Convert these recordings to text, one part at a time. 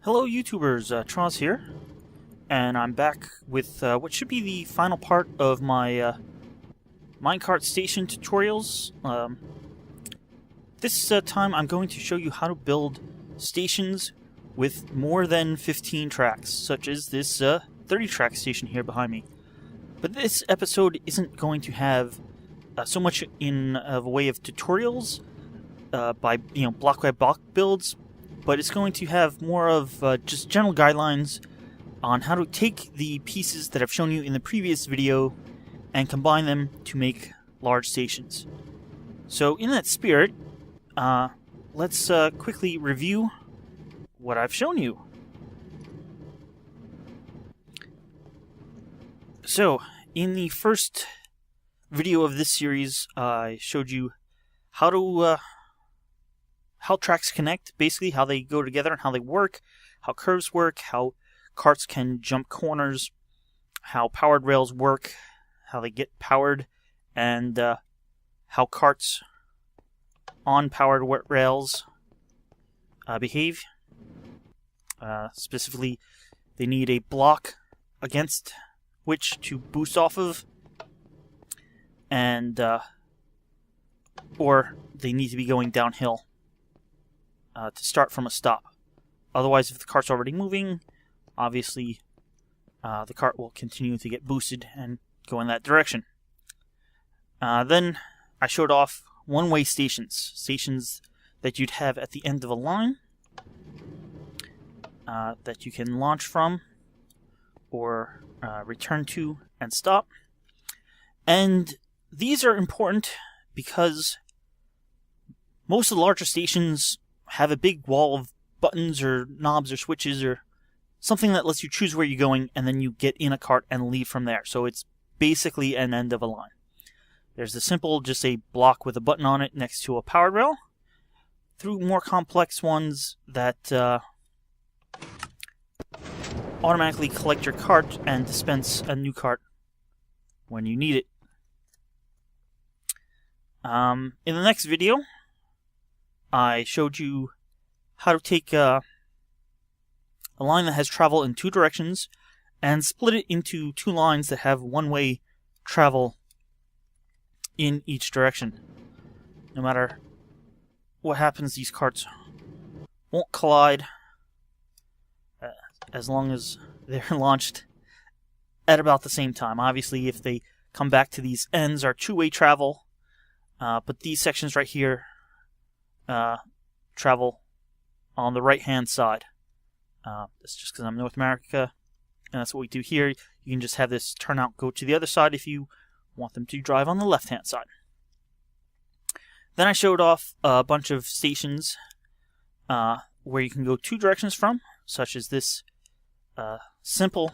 Hello YouTubers, Troz here, and I'm back with what should be the final part of my minecart station tutorials. This time I'm going to show you how to build stations with more than 15 tracks, such as this 30-track station here behind me. But this episode isn't going to have so much in the way of tutorials by block by block builds, but it's going to have more of just general guidelines on how to take the pieces that I've shown you in the previous video and combine them to make large stations. So in that spirit, let's quickly review what I've shown you. So in the first video of this series, I showed you how tracks connect, basically how they go together and how they work, how curves work, how carts can jump corners, how powered rails work, how they get powered, and how carts on powered rails behave. Specifically, they need a block against which to boost off of, and or they need to be going downhill to start from a stop. Otherwise, if the cart's already moving, obviously the cart will continue to get boosted and go in that direction. Then I showed off one-way stations that you'd have at the end of a line that you can launch from or return to and stop. And these are important because most of the larger stations have a big wall of buttons or knobs or switches or something that lets you choose where you're going, and then you get in a cart and leave from there. So it's basically an end of a line. There's the simple, just a block with a button on it next to a powered rail, through more complex ones that automatically collect your cart and dispense a new cart when you need it. In the next video, I showed you how to take a line that has travel in two directions and split it into two lines that have one-way travel in each direction. No matter what happens, these carts won't collide as long as they're launched at about the same time. Obviously, if they come back to these ends, are two-way travel, but these sections right here travel on the right-hand side. That's just because I'm North America, and that's what we do here. You can just have this turnout go to the other side if you want them to drive on the left-hand side. Then I showed off a bunch of stations where you can go two directions from, such as this simple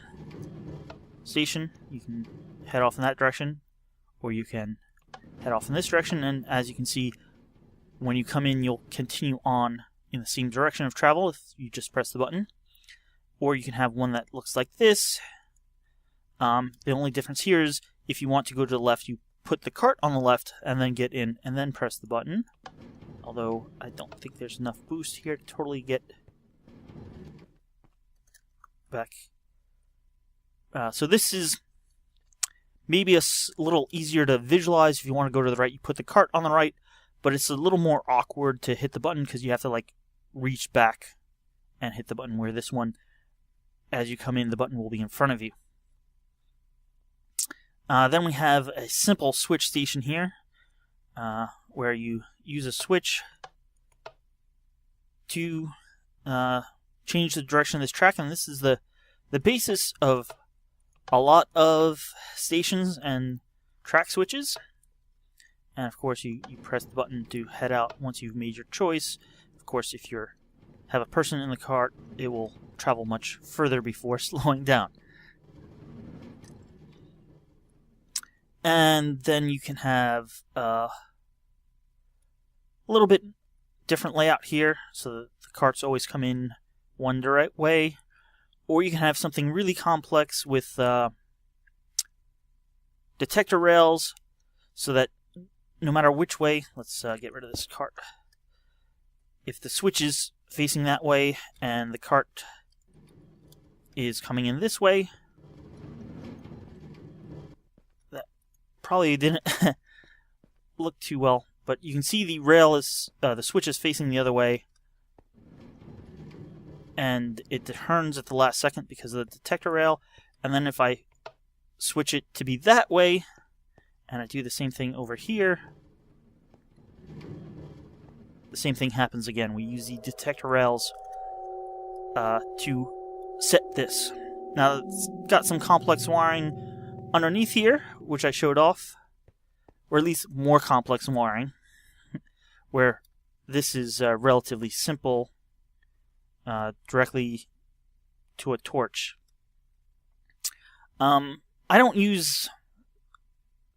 station. You can head off in that direction, or you can head off in this direction, and as you can see, when you come in, you'll continue on in the same direction of travel if you just press the button. Or you can have one that looks like this. The only difference here is if you want to go to the left, you put the cart on the left and then get in and then press the button. Although I don't think there's enough boost here to totally get back. So this is maybe a little easier to visualize. If you want to go to the right, you put the cart on the right, but it's a little more awkward to hit the button because you have to reach back and hit the button, where this one, as you come in, the button will be in front of you. Then we have a simple switch station here, where you use a switch to change the direction of this track, and this is the basis of a lot of stations and track switches. And of course, you press the button to head out once you've made your choice. Of course, if you have a person in the cart, it will travel much further before slowing down. And then you can have a little bit different layout here, so that the carts always come in one direct way. Or you can have something really complex with detector rails, so that no matter which way, let's get rid of this cart. If the switch is facing that way and the cart is coming in this way. That probably didn't look too well, but you can see the rail is, the switch is facing the other way, and it turns at the last second because of the detector rail. And then if I switch it to be that way, and I do the same thing over here, the same thing happens again. We use the detector rails to set this. Now, it's got some complex wiring underneath here, which I showed off, or at least more complex wiring, where this is relatively simple, directly to a torch. I don't use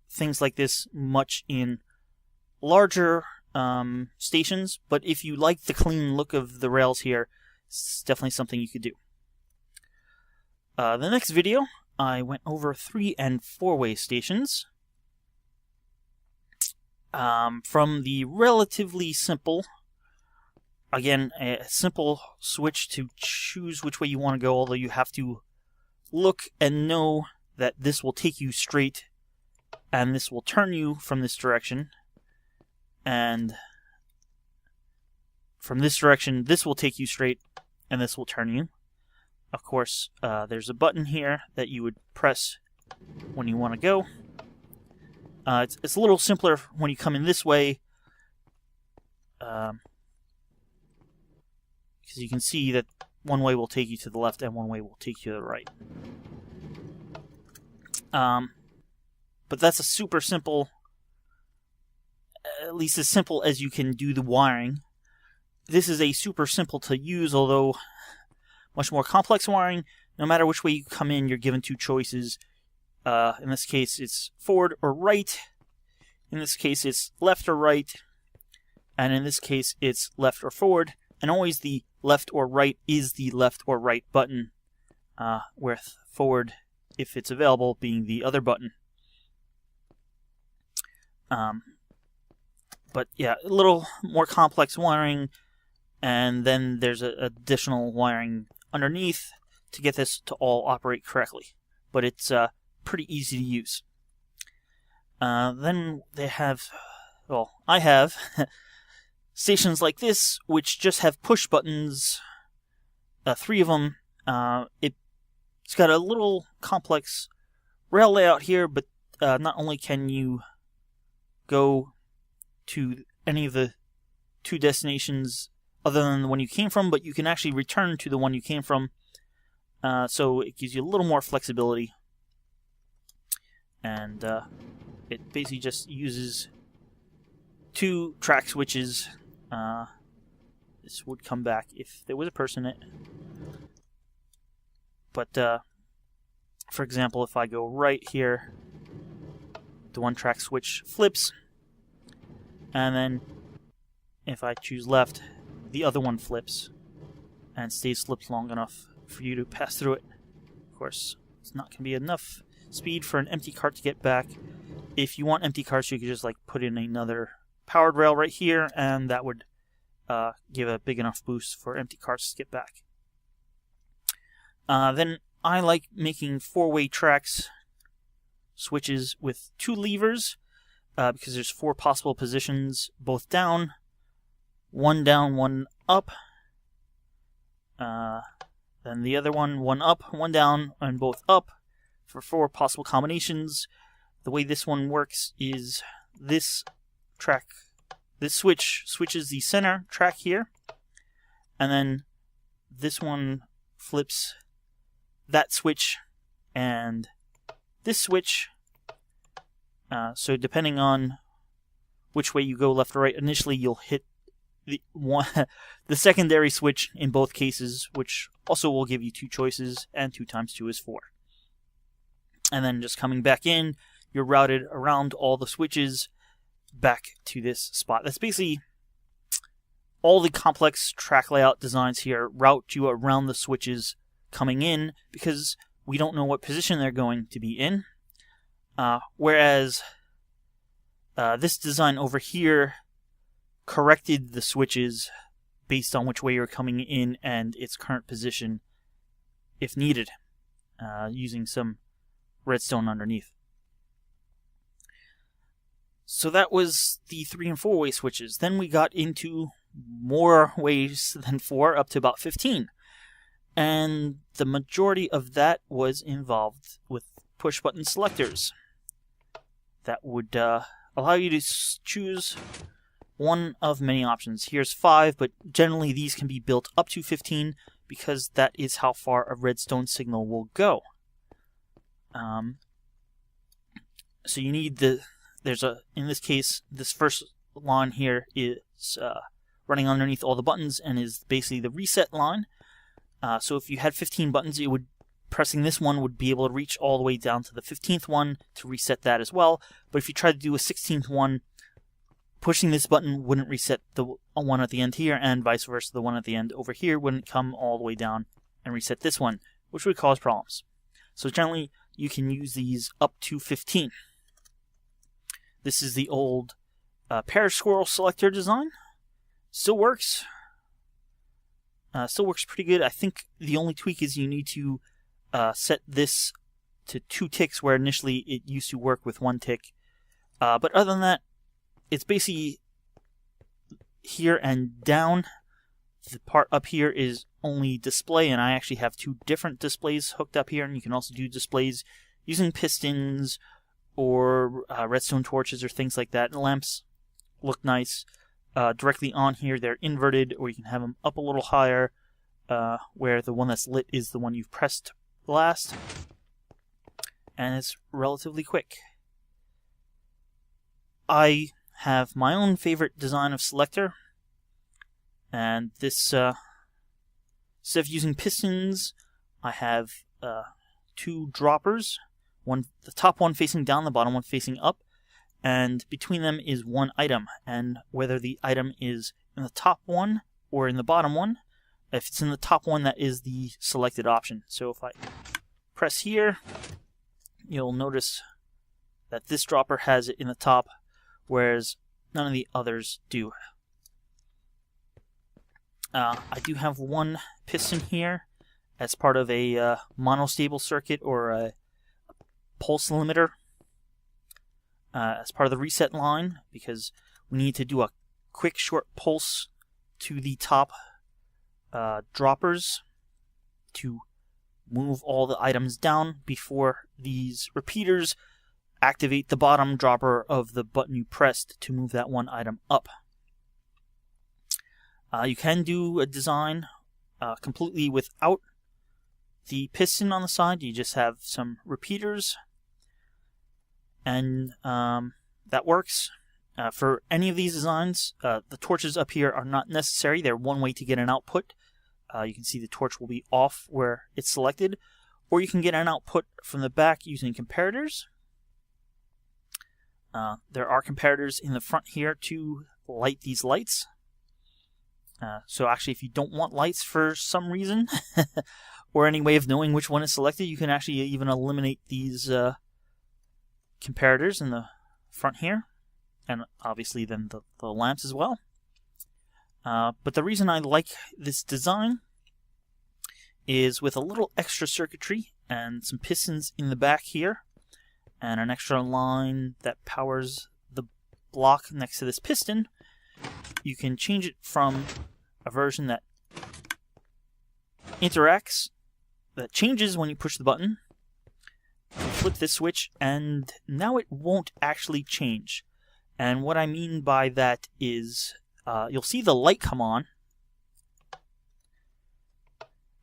things like this much in larger stations, but if you like the clean look of the rails here, it's definitely something you could do. The next video, I went over 3- and 4-way stations. From the relatively simple, again, a simple switch to choose which way you want to go, although you have to look and know that this will take you straight, and this will turn you from this direction, and from this direction, this will take you straight, and this will turn you. Of course, there's a button here that you would press when you want to go. It's a little simpler when you come in this way, because you can see that one way will take you to the left and one way will take you to the right. But that's a super simple, at least as simple as you can do the wiring. This is a super simple to use, although much more complex wiring. No matter which way you come in, you're given 2 choices. In this case, it's forward or right. In this case, it's left or right. And in this case, it's left or forward. And always the left or right is the left or right button, with forward, if it's available, being the other button. But yeah, a little more complex wiring, and then there's additional wiring underneath to get this to all operate correctly. But it's pretty easy to use. Then they have, well, I have stations like this, which just have push buttons, 3 of them. It's got a little complex rail layout here, but not only can you go to any of the 2 destinations other than the one you came from, but you can actually return to the one you came from. So it gives you a little more flexibility. And it basically just uses 2 track switches. This would come back if there was a person in it. But, for example, if I go right here, the 1 track switch flips. And then if I choose left, the other one flips and stays flipped long enough for you to pass through it. Of course, it's not going to be enough speed for an empty cart to get back. If you want empty carts, you could just put in another powered rail right here, and that would give a big enough boost for empty carts to get back. Then I like making 4-way tracks switches with 2 levers, because there's 4 possible positions, both down, 1 down, 1 up. Then the other one, 1 up, 1 down, and both up for 4 possible combinations. The way this one works is this track, this switch switches the center track here, and then this one flips that switch and this switch. So depending on which way you go, left or right, initially you'll hit the secondary switch in both cases, which also will give you 2 choices, and 2 times 2 is 4. And then just coming back in, you're routed around all the switches back to this spot. That's basically all the complex track layout designs here route you around the switches coming in, because we don't know what position they're going to be in. Whereas this design over here corrected the switches based on which way you're coming in and its current position if needed, using some redstone underneath. So that was the 3 and 4 way switches. Then we got into more ways than 4, up to about 15. And the majority of that was involved with push button selectors. That would allow you to choose one of many options. Here's 5, but generally these can be built up to 15 because that is how far a redstone signal will go. So you need in this case, this first line here is running underneath all the buttons and is basically the reset line. So if you had 15 buttons, pressing this one would be able to reach all the way down to the 15th one to reset that as well. But if you tried to do a 16th one, pushing this button wouldn't reset the one at the end here, and vice versa, the one at the end over here wouldn't come all the way down and reset this one, which would cause problems. So generally, you can use these up to 15. This is the old pear squirrel selector design. Still works. Still works pretty good. I think the only tweak is you need to set this to 2 ticks, where initially it used to work with 1 tick. But other than that, it's basically here and down. The part up here is only display, and I actually have 2 different displays hooked up here, and you can also do displays using pistons or redstone torches or things like that. And lamps look nice. Directly on here, they're inverted, or you can have them up a little higher, where the one that's lit is the one you've pressed last. And it's relatively quick. I have my own favorite design of selector, and this, instead of using pistons, I have 2 droppers. The top one facing down, the bottom one facing up, and between them is 1 item. And whether the item is in the top one or in the bottom one, if it's in the top one, that is the selected option. So if I press here, you'll notice that this dropper has it in the top, whereas none of the others do. I do have 1 piston here as part of a monostable circuit, or a pulse limiter, as part of the reset line, because we need to do a quick short pulse to the top droppers to move all the items down before these repeaters activate the bottom dropper of the button you pressed to move that 1 item up. You can do a design completely without the piston on the side. You just have some repeaters, and that works. For any of these designs, the torches up here are not necessary. They're one way to get an output. You can see the torch will be off where it's selected, or you can get an output from the back using comparators. There are comparators in the front here to light these lights. So actually, if you don't want lights for some reason, or any way of knowing which one is selected, you can actually even eliminate these comparators in the front here, and obviously then the lamps as well. But the reason I like this design is with a little extra circuitry and some pistons in the back here, and an extra line that powers the block next to this piston, you can change it from a version that interacts, that changes when you push the button. You flip this switch, and now it won't actually change. And what I mean by that is, you'll see the light come on,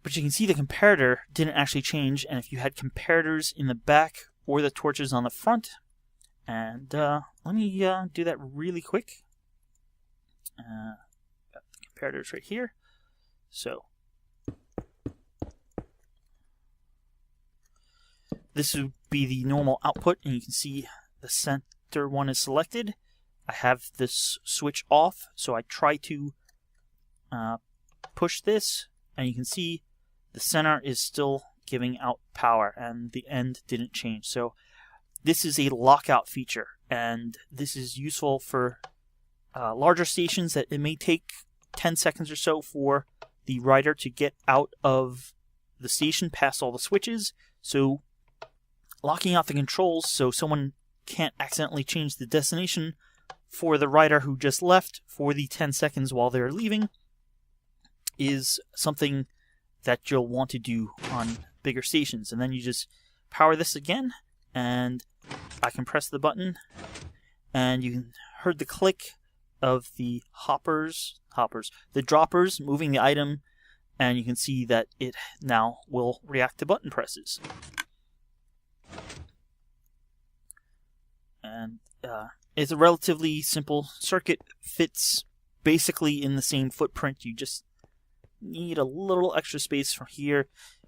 but you can see the comparator didn't actually change. And if you had comparators in the back or the torches on the front, and let me do that really quick. Got the comparators right here. So this would be the normal output, and you can see the center one is selected. I have this switch off, so I try to push this, and you can see the center is still giving out power, and the end didn't change. So this is a lockout feature, and this is useful for larger stations that it may take 10 seconds or so for the writer to get out of the station past all the switches, so locking out the controls so someone can't accidentally change the destination for the rider who just left for the 10 seconds while they're leaving is something that you'll want to do on bigger stations. And then you just power this again, and I can press the button, and you heard the click of the the droppers moving the item, and you can see that it now will react to button presses. And it's a relatively simple circuit, fits basically in the same footprint. You just need a little extra space from here.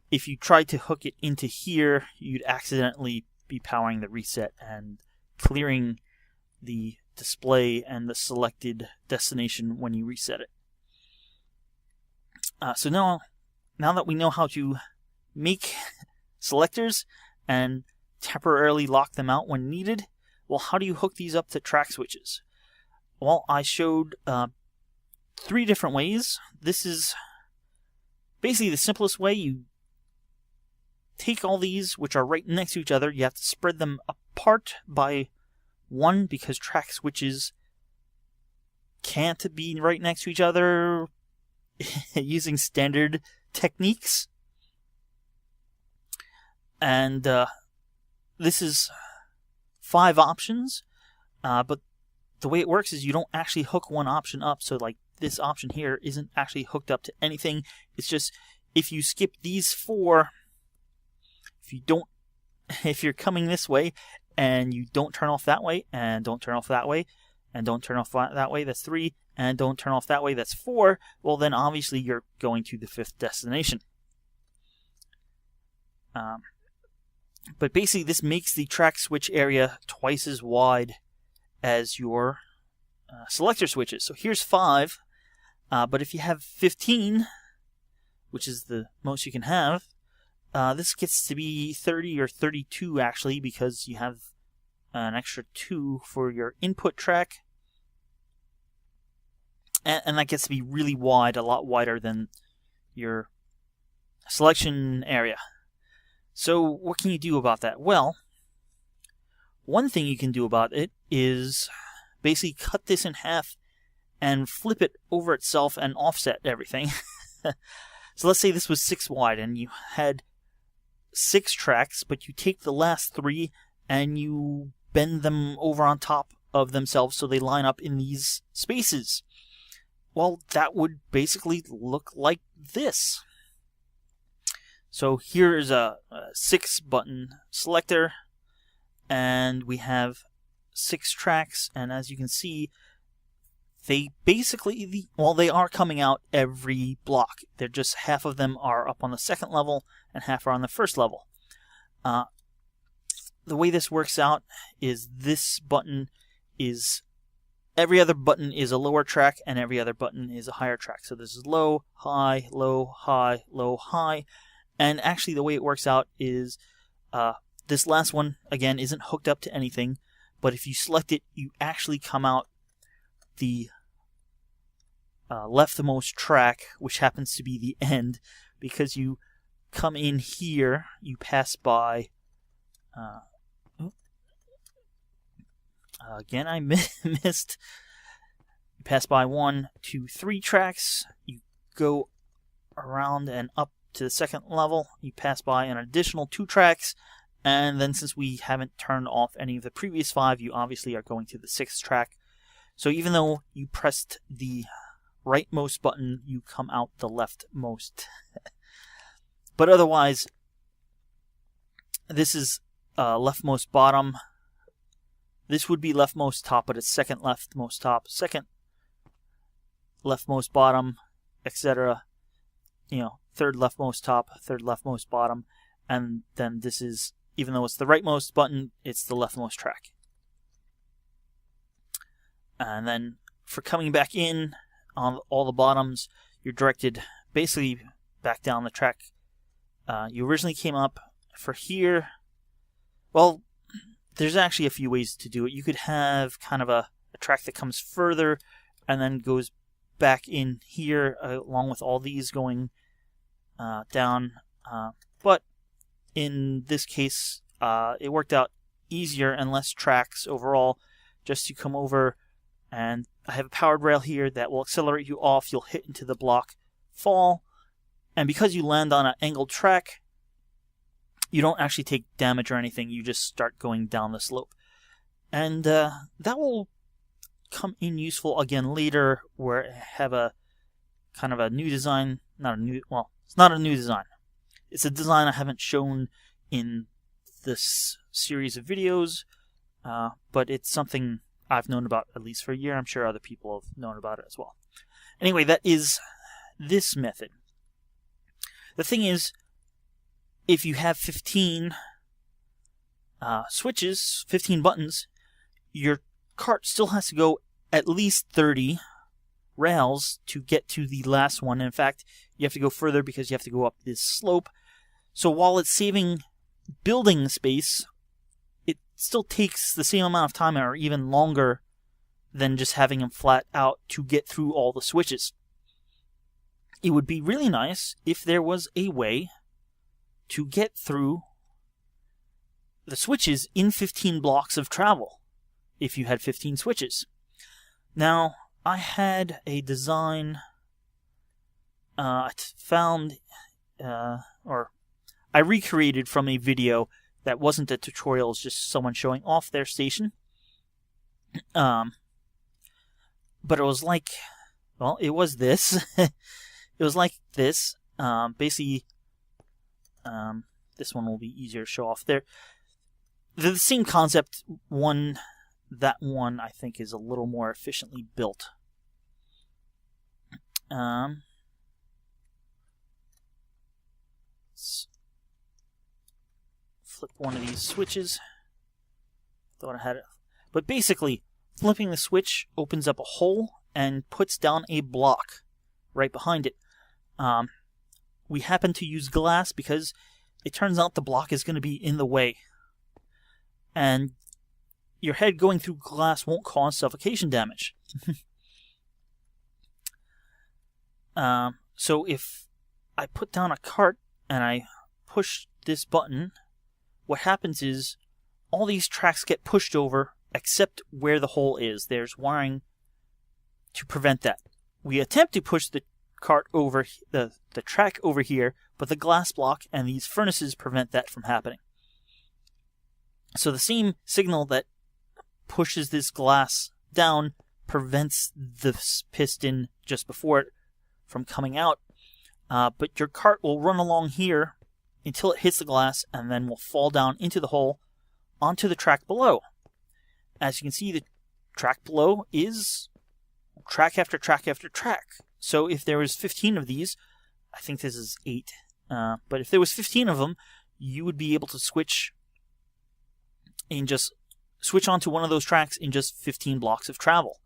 If you tried to hook it into here, you'd accidentally be powering the reset and clearing the display and the selected destination when you reset it. So now that we know how to make selectors and temporarily lock them out when needed, well, how do you hook these up to track switches? Well, I showed 3 different ways. This is basically the simplest way. You take all these, which are right next to each other. You have to spread them apart by 1 because track switches can't be right next to each other using standard techniques. And this is 5 options, but the way it works is you don't actually hook one option up. So like this option here isn't actually hooked up to anything. It's just if you skip these 4, if you're coming this way and you don't turn off that way, and don't turn off that way, and don't turn off that way, that's 3, and don't turn off that way, that's 4, well then obviously you're going to the 5th destination. But basically this makes the track switch area twice as wide as your selector switches. So here's 5, but if you have 15, which is the most you can have, this gets to be 30 or 32 actually, because you have an extra 2 for your input track. And that gets to be really wide, a lot wider than your selection area. So what can you do about that? Well, one thing you can do about it is basically cut this in half and flip it over itself and offset everything. So let's say this was 6 wide and you had 6 tracks, but you take the last 3 and you bend them over on top of themselves so they line up in these spaces. Well, that would basically look like this. So here is a 6-button selector, and we have 6 tracks, and as you can see, they basically, they are coming out every block. They're just half of them are up on the 2nd level, and half are on the 1st level. The way this works out is this button is, every other button is a lower track, and every other button is a higher track. So this is low, high, low, high, low, high. And actually the way it works out is this last one, again, isn't hooked up to anything, but if you select it, you actually come out the leftmost track, which happens to be the end, because you come in here, you pass by, again I missed, you pass by 1, 2, 3 tracks, you go around and up to the 2nd level, you pass by an additional 2 tracks, and then since we haven't turned off any of the previous 5, you obviously are going to the 6th track. So even though you pressed the rightmost button, you come out the leftmost. But otherwise, this is leftmost bottom. This would be leftmost top, but it's 2nd leftmost top, 2nd leftmost bottom, etc. 3rd leftmost top, 3rd leftmost bottom, and then this is, even though it's the rightmost button, it's the leftmost track. And then for coming back in on all the bottoms, you're directed basically back down the track. You originally came up. For here, well, there's actually a few ways to do it. You could have kind of a track that comes further and then goes back in here along with all these going down. But in this case, it worked out easier and less tracks overall. Just to come over, and I have a powered rail here that will accelerate you off. You'll hit into the block, fall, and because you land on an angled track, you don't actually take damage or anything. You just start going down the slope. And that will come in useful again later, where I have a kind of a new design. It's not a new design. It's a design I haven't shown in this series of videos, but it's something I've known about at least for a year. I'm sure other people have known about it as well. Anyway, that is this method. The thing is, if you have 15 switches, 15 buttons, your cart still has to go at least 30 rails to get to the last one. In fact, you have to go further because you have to go up this slope. So while it's saving building space, it still takes the same amount of time or even longer than just having them flat out to get through all the switches. It would be really nice if there was a way to get through the switches in 15 blocks of travel if you had 15 switches. Now, I had a design I recreated from a video that wasn't a tutorial, it was just someone showing off their station. But it was like, well, it was this. It was like this. Basically, this one will be easier to show off there. They're the same concept. That one I think is a little more efficiently built. Let's flip one of these switches. Thought I had it. But basically, flipping the switch opens up a hole and puts down a block right behind it. We happen to use glass because it turns out the block is going to be in the way. And your head going through glass won't cause suffocation damage. So if I put down a cart and I push this button, what happens is all these tracks get pushed over except where the hole is. There's wiring to prevent that. We attempt to push the cart over, the track over here, but the glass block and these furnaces prevent that from happening. So the same signal that pushes this glass down prevents this piston just before it from coming out. But your cart will run along here until it hits the glass and then will fall down into the hole onto the track below. As you can see, the track below is track after track after track. So if there was 15 of these, I think this is 8, but if there was 15 of them, you would be able to switch onto one of those tracks in just 15 blocks of travel.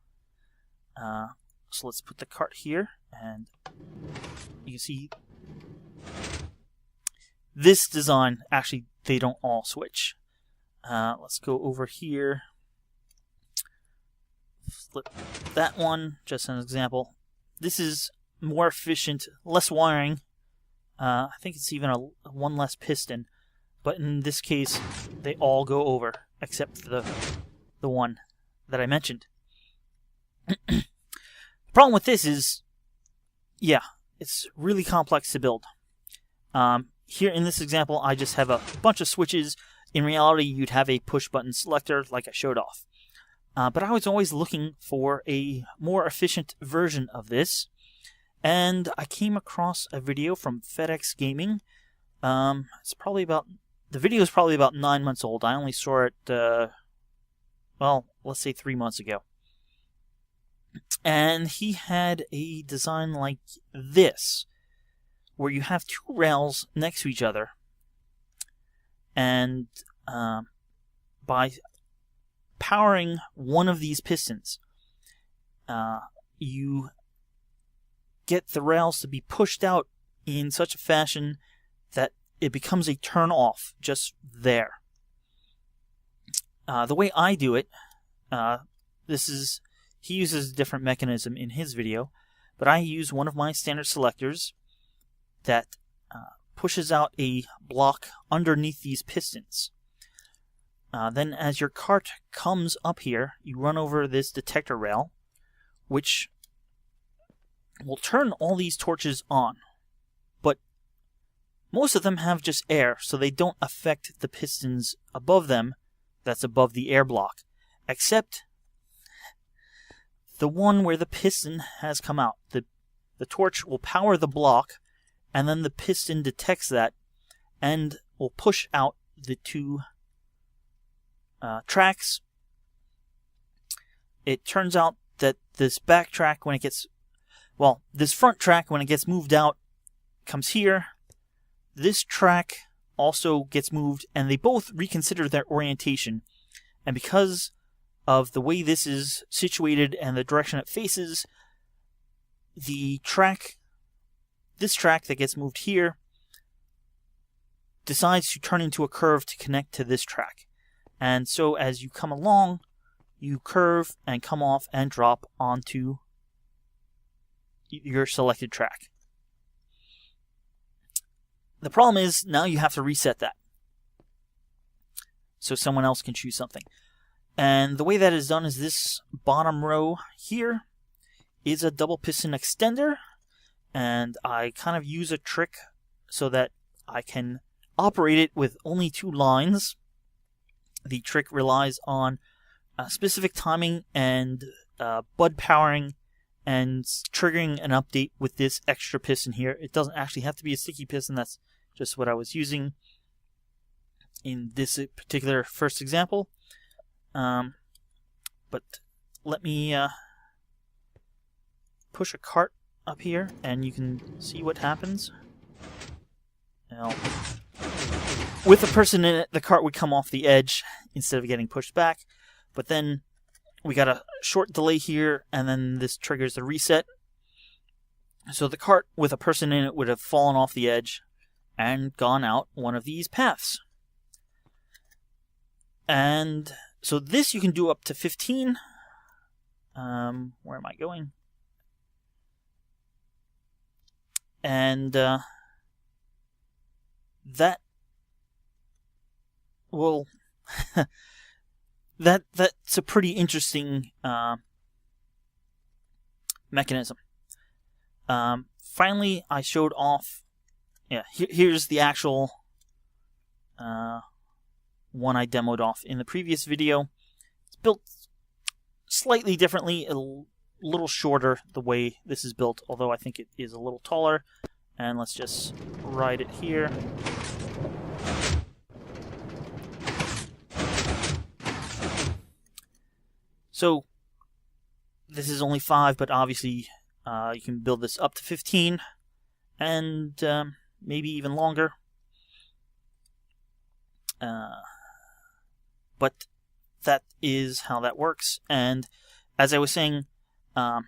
So let's put the cart here, and you can see this design, actually, they don't all switch. Let's go over here, flip that one, just as an example. This is more efficient, less wiring. I think it's even one less piston, but in this case, they all go over, except for the one that I mentioned. The problem with this is, yeah, it's really complex to build. Here in this example, I just have a bunch of switches. In reality, you'd have a push-button selector like I showed off. But I was always looking for a more efficient version of this, and I came across a video from FedEx Gaming. The video is probably about 9 months old. I only saw it, well, let's say 3 months ago. And he had a design like this, where you have two rails next to each other, and by powering one of these pistons, you get the rails to be pushed out in such a fashion that it becomes a turn off just there. The way I do it, he uses a different mechanism in his video, but I use one of my standard selectors that pushes out a block underneath these pistons. Then as your cart comes up here, you run over this detector rail, which will turn all these torches on. But most of them have just air, so they don't affect the pistons above them that's above the air block, except the one where the piston has come out. The torch will power the block, and then the piston detects that and will push out the two tracks. It turns out that this back track, when it gets, well, this front track, when it gets moved out, comes here. This track also gets moved, and they both reconsider their orientation. And because of the way this is situated and the direction it faces, the track, this track that gets moved here, decides to turn into a curve to connect to this track. And so as you come along, you curve and come off and drop onto your selected track. The problem is now you have to reset that so someone else can choose something. And the way that is done is this bottom row here is a double piston extender, and I kind of use a trick so that I can operate it with only 2 lines. The trick relies on specific timing and bud powering and triggering an update with this extra piston here. It doesn't actually have to be a sticky piston, that's just what I was using in this particular first example. But let me push a cart up here and you can see what happens. Now, with a person in it, the cart would come off the edge instead of getting pushed back. But then we got a short delay here, and then this triggers the reset. So the cart with a person in it would have fallen off the edge and gone out one of these paths. And so this you can do up to 15. Where am I going? And that will that's a pretty interesting mechanism. Finally, I showed off. Yeah, here's the actual one I demoed off in the previous video. It's built slightly differently, a little shorter the way this is built, although I think it is a little taller. And let's just ride it here. So this is only 5, but obviously you can build this up to 15 and maybe even longer. But that is how that works. And as I was saying, well,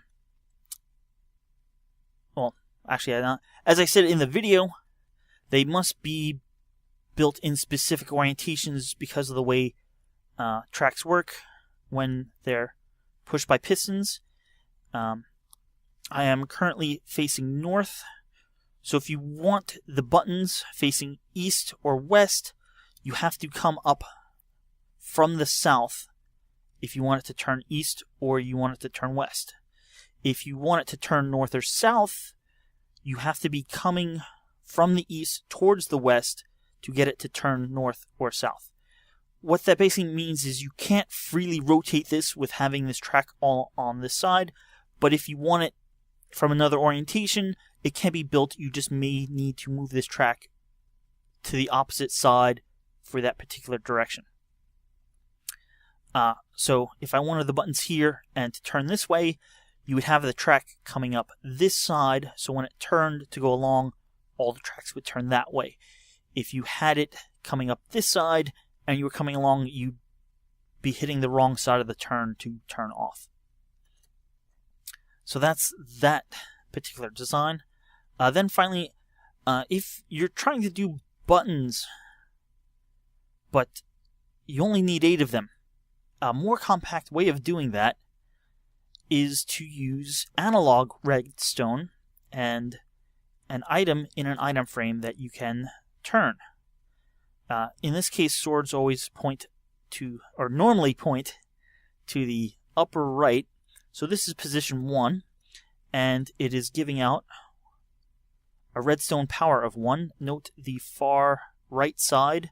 actually, as I said in the video, they must be built in specific orientations because of the way tracks work when they're pushed by pistons. I am currently facing north, so if you want the buttons facing east or west, you have to come up from the south if you want it to turn east or you want it to turn west. If you want it to turn north or south, you have to be coming from the east towards the west to get it to turn north or south. What that basically means is you can't freely rotate this with having this track all on this side, but if you want it from another orientation, it can be built. You just may need to move this track to the opposite side for that particular direction. So if I wanted the buttons here and to turn this way, you would have the track coming up this side, so when it turned to go along, all the tracks would turn that way. If you had it coming up this side and you were coming along, you'd be hitting the wrong side of the turn to turn off. So that's that particular design. Then finally, if you're trying to do buttons, but you only need 8 of them, a more compact way of doing that is to use analog redstone and an item in an item frame that you can turn. In this case, swords always point to, or normally point to the upper right. So this is position 1, and it is giving out a redstone power of 1. Note the far right side,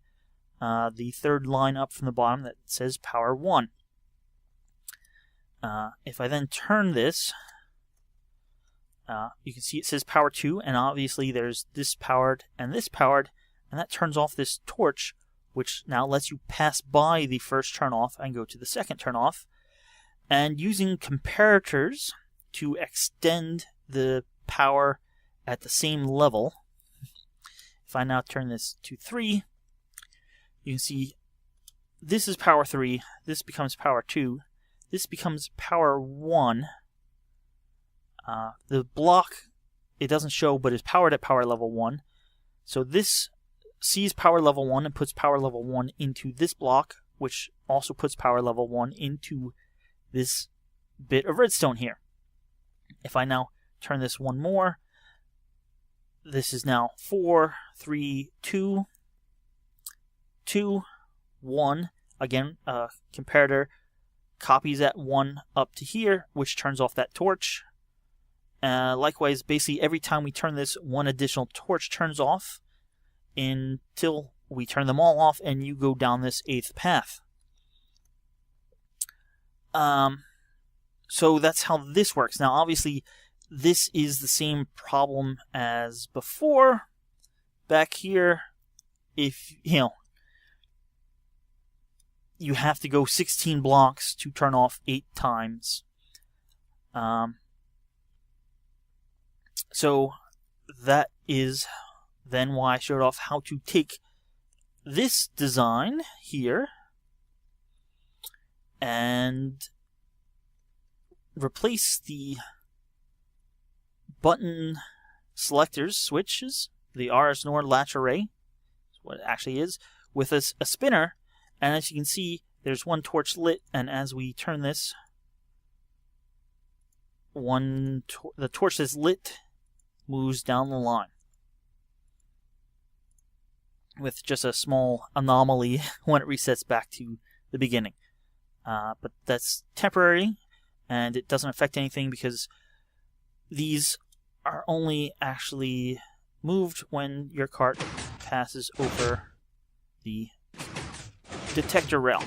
the third line up from the bottom that says power 1. If I then turn this, you can see it says power 2, and obviously there's this powered, and that turns off this torch, which now lets you pass by the first turn off and go to the second turn off. And using comparators to extend the power at the same level, if I now turn this to 3, you can see this is power 3, this becomes power 2, this becomes power 1. The block, it doesn't show, but is powered at power level 1. So this sees power level 1 and puts power level 1 into this block, which also puts power level 1 into this bit of redstone here. If I now turn this one more, this is now 4, 3, 2, 2, 1. Again, comparator copies that 1 up to here, which turns off that torch. Likewise, basically every time we turn this, 1 additional torch turns off until we turn them all off and you go down this 8th path. So that's how this works. Now, obviously, this is the same problem as before. Back here, if, you have to go 16 blocks to turn off 8 times. So that is then why I showed off how to take this design here and replace the button selectors, switches, the RS NOR latch array, what it actually is, with a spinner. And as you can see, there's one torch lit, and as we turn this, the torch that's lit moves down the line with just a small anomaly when it resets back to the beginning. But that's temporary, and it doesn't affect anything because these are only actually moved when your cart passes over the detector rail.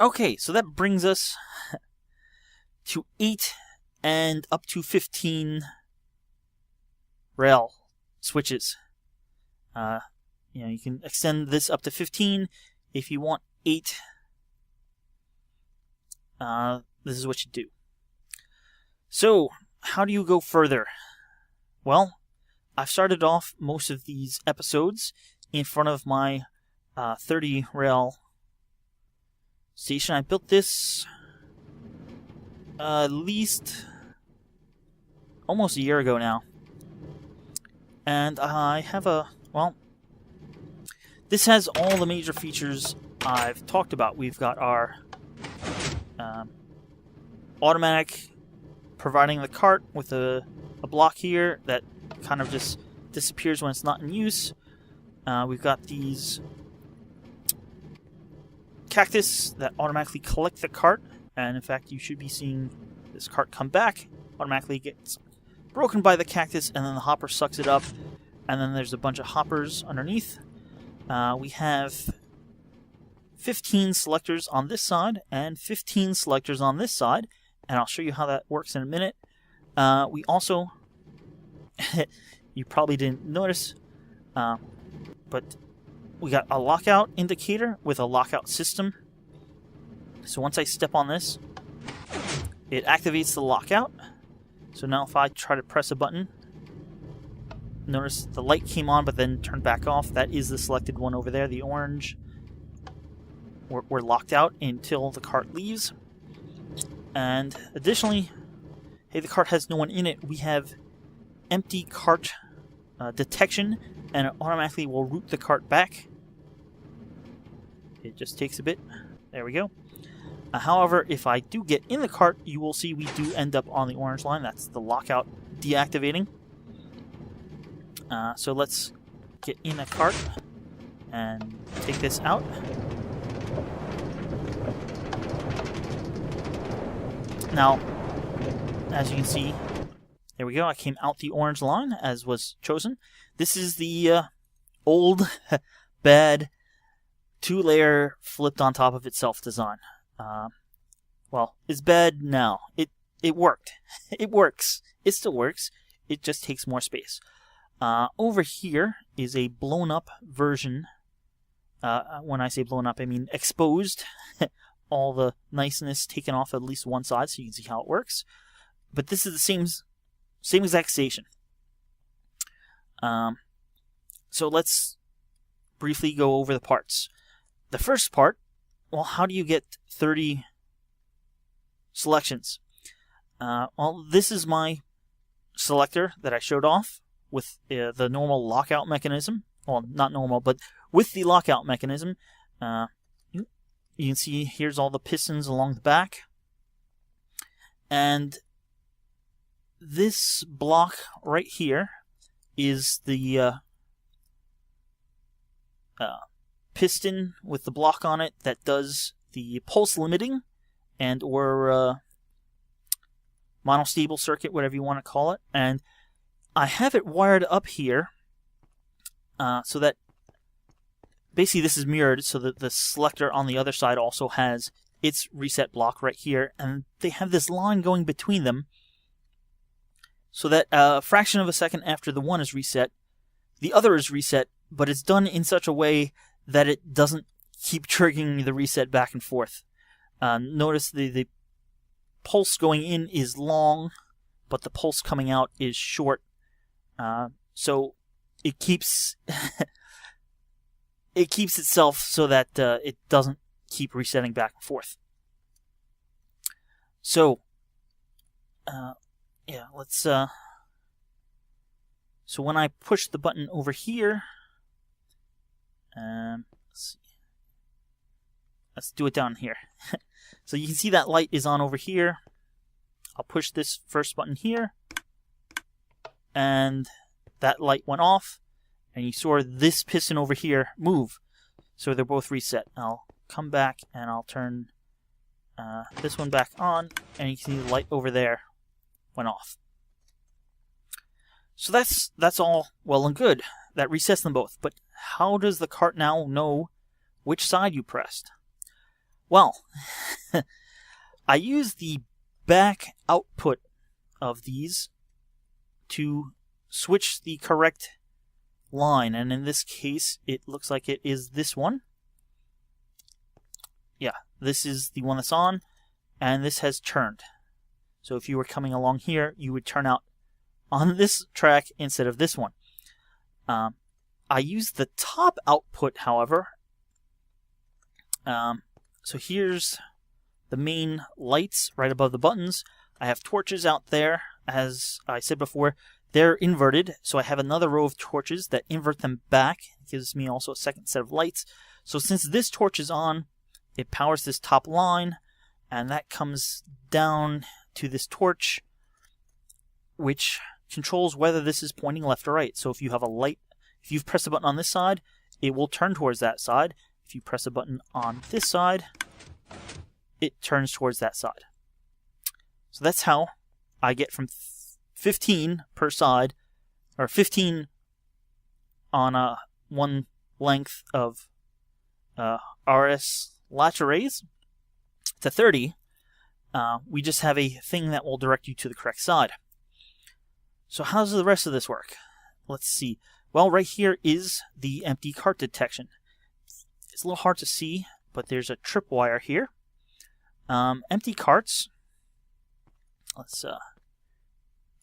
Okay, so that brings us to 8 and up to 15 rail switches. You can extend this up to 15. If you want 8, this is what you do. So, how do you go further? Well, I've started off most of these episodes in front of my 30 rail station. I built this at least almost a year ago now. And I have this has all the major features I've talked about. We've got our automatic providing the cart with a block here that kind of just disappears when it's not in use. We've got these cactus that automatically collect the cart, and in fact you should be seeing this cart come back, automatically gets broken by the cactus, and then the hopper sucks it up, and then there's a bunch of hoppers underneath. We have 15 selectors on this side and 15 selectors on this side, and I'll show you how that works in a minute. We also, you probably didn't notice, but we got a lockout indicator with a lockout system. So once I step on this, it activates the lockout. So now if I try to press a button, notice the light came on but then turned back off. That is the selected one over there, the orange. We're locked out until the cart leaves. And additionally, hey, the cart has no one in it. We have empty cart detection, and it automatically will route the cart back. It just takes a bit. There we go. However, if I do get in the cart, you will see we do end up on the orange line. That's the lockout deactivating. So let's get in a cart and take this out. Now, as you can see, there we go. I came out the orange line as was chosen. This is the old, bad, 2-layer flipped on top of itself design. Well, it's bad now. It worked. It works. It still works. It just takes more space. Over here is a blown up version. When I say blown up, I mean exposed. All the niceness taken off at least one side so you can see how it works. But this is the same exact station. So let's briefly go over the parts. The first part, well, how do you get 30 selections? Well, this is my selector that I showed off with the normal lockout mechanism. Well, not normal, but with the lockout mechanism. You can see here's all the pistons along the back. And this block right here is the piston with the block on it that does the pulse limiting and or monostable circuit, whatever you want to call it. And I have it wired up here so that basically this is mirrored so that the selector on the other side also has its reset block right here, and they have this line going between them so that a fraction of a second after the one is reset, the other is reset, but it's done in such a way that it doesn't keep triggering the reset back and forth. Notice the pulse going in is long, but the pulse coming out is short. So it keeps it keeps itself so that it doesn't keep resetting back and forth. So yeah, let's so when I push the button over here, let's see. Let's do it down here. So you can see that light is on over here. I'll push this first button here, and that light went off, and you saw this piston over here move. So they're both reset. I'll come back and I'll turn this one back on, and you can see the light over there went off. So that's all well and good. That resets them both. But how does the cart now know which side you pressed? Well, I use the back output of these to switch the correct line, and in this case it looks like it is this one. Yeah, this is the one that's on, and this has turned. So if you were coming along here, you would turn out on this track instead of this one. I use the top output, however. So here's the main lights right above the buttons. I have torches out there. As I said before, they're inverted, so I have another row of torches that invert them back. It gives me also a second set of lights. So since this torch is on, it powers this top line, and that comes down to this torch, which controls whether this is pointing left or right. So if you have a light, if you've pressed a button on this side, it will turn towards that side. If you press a button on this side, it turns towards that side. So that's how I get from 15 per side, or 15 on one length of RS latch arrays, to 30. We just have a thing that will direct you to the correct side. So how does the rest of this work? Let's see. Well, right here is the empty cart detection. It's a little hard to see, but there's a tripwire here. Empty carts. Let's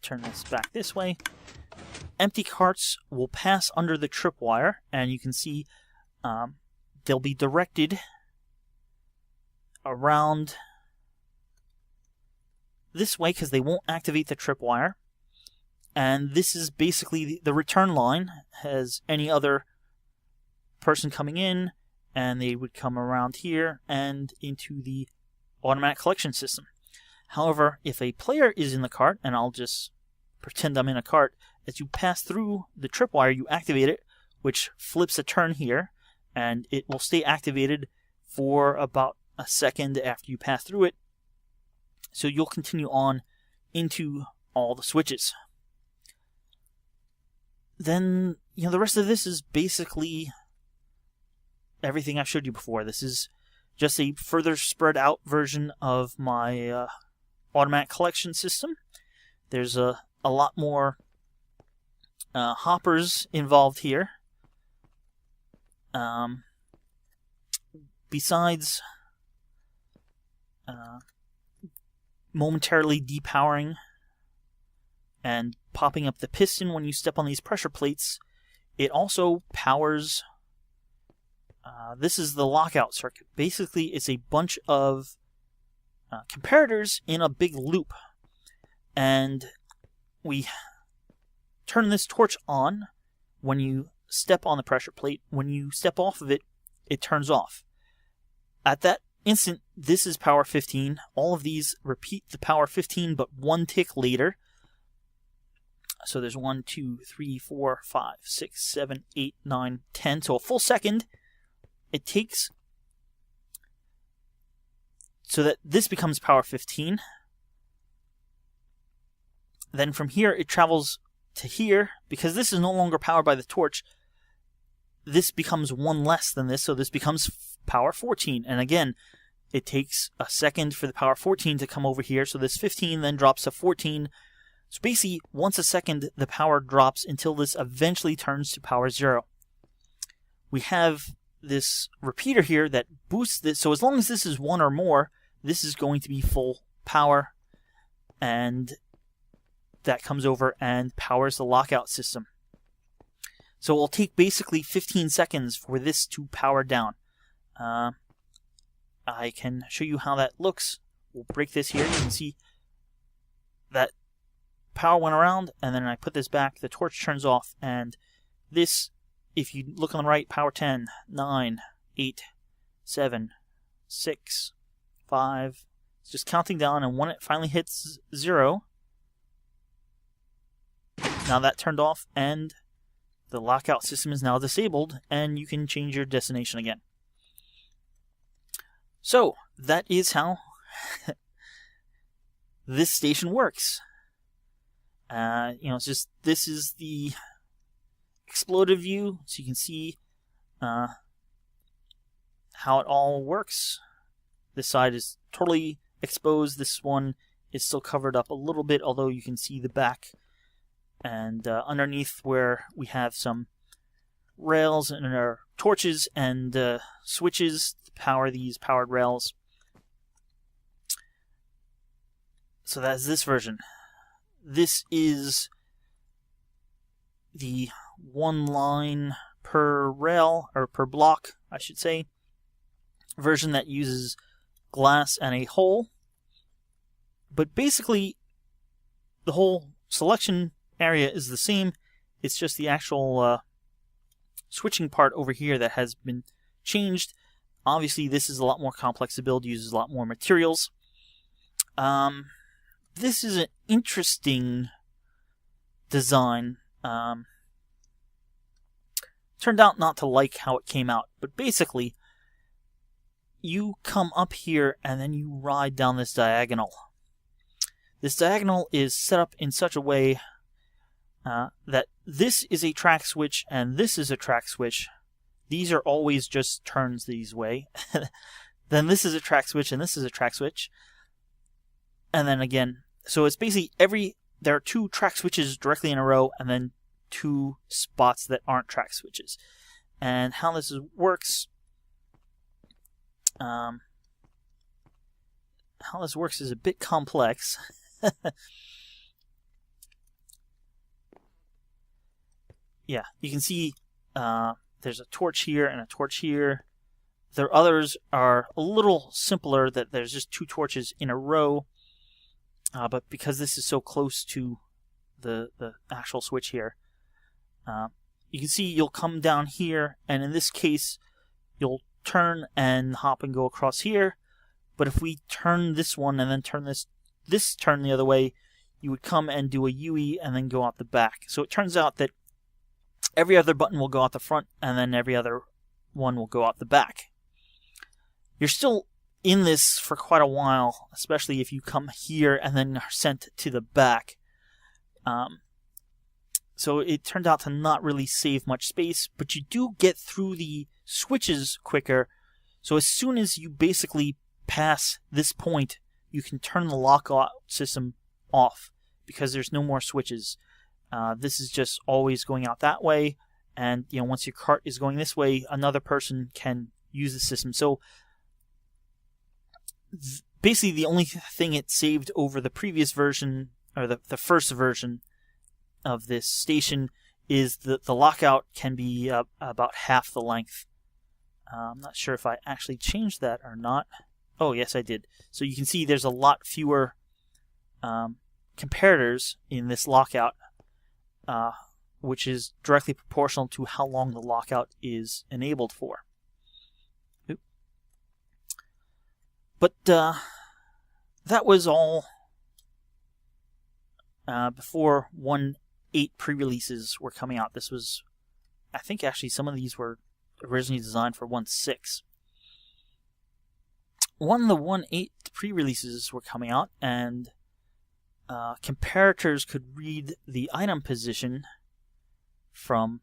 turn this back this way. Empty carts will pass under the tripwire, and you can see they'll be directed around this way because they won't activate the tripwire. And this is basically the return line. Has any other person coming in, and they would come around here and into the automatic collection system. However, if a player is in the cart, and I'll just pretend I'm in a cart, as you pass through the tripwire, you activate it, which flips a turn here, and it will stay activated for about a second after you pass through it. So you'll continue on into all the switches. Then, the rest of this is basically everything I showed you before. This is just a further spread out version of my automatic collection system. There's a lot more hoppers involved here. Besides momentarily depowering and popping up the piston when you step on these pressure plates, it also powers, this is the lockout circuit. Basically, it's a bunch of comparators in a big loop. And we turn this torch on when you step on the pressure plate. When you step off of it, it turns off. At that instant, this is power 15. All of these repeat the power 15, but one tick later. So there's 1, 2, 3, 4, 5, 6, 7, 8, 9, 10. So a full second it takes so that this becomes power 15. Then from here it travels to here. Because this is no longer powered by the torch, this becomes one less than this, so this becomes power 14. And again, it takes a second for the power 14 to come over here, so this 15 then drops to 14. So basically, once a second, the power drops until this eventually turns to power 0. We have this repeater here that boosts this, so as long as this is 1 or more, this is going to be full power, and that comes over and powers the lockout system. So it'll take basically 15 seconds for this to power down. I can show you how that looks. We'll break this here. You can see that power went around, and then I put this back, the torch turns off, and this, if you look on the right, power 10, 9, 8, 7, 6, 5, it's just counting down, and when it finally hits 0, now that turned off, and the lockout system is now disabled, and you can change your destination again. So, that is how this station works. It's just, this is the exploded view, so you can see how it all works. This side is totally exposed. This one is still covered up a little bit, although you can see the back. And underneath, where we have some rails and our torches and switches to power these powered rails. So that's this version. This is the one line per rail, or per block, I should say, version that uses glass and a hole. But basically, the whole selection area is the same. It's just the actual switching part over here that has been changed. Obviously, this is a lot more complex to build, uses a lot more materials. This is an interesting design. Turned out not to like how it came out, but basically, you come up here and then you ride down this diagonal. This diagonal is set up in such a way that this is a track switch and this is a track switch. These are always just turns these way. Then this is a track switch and this is a track switch. And then again, so it's basically there are 2 track switches directly in a row and then 2 spots that aren't track switches. And how this works, is a bit complex. Yeah, you can see there's a torch here and a torch here. The others are a little simpler, that there's just 2 torches in a row. But because this is so close to the actual switch here, you can see you'll come down here, and in this case, you'll turn and hop and go across here. But if we turn this one and then turn this turn the other way, you would come and do a UE and then go out the back. So it turns out that every other button will go out the front, and then every other one will go out the back. You're still in this for quite a while, especially if you come here and then are sent to the back. So it turned out to not really save much space, but you do get through the switches quicker. So as soon as you basically pass this point, you can turn the lockout system off because there's no more switches. This is just always going out that way, and once your cart is going this way, another person can use the system. So basically the only thing it saved over the previous version, or the first version of this station, is that the lockout can be about half the length. I'm not sure if I actually changed that or not. Oh, yes, I did. So you can see there's a lot fewer comparators in this lockout, which is directly proportional to how long the lockout is enabled for. Oop. But that was all before 1.8 pre-releases were coming out. This was, I think actually some of these were originally designed for 1.6. When the 1.8 pre-releases were coming out, and comparators could read the item position from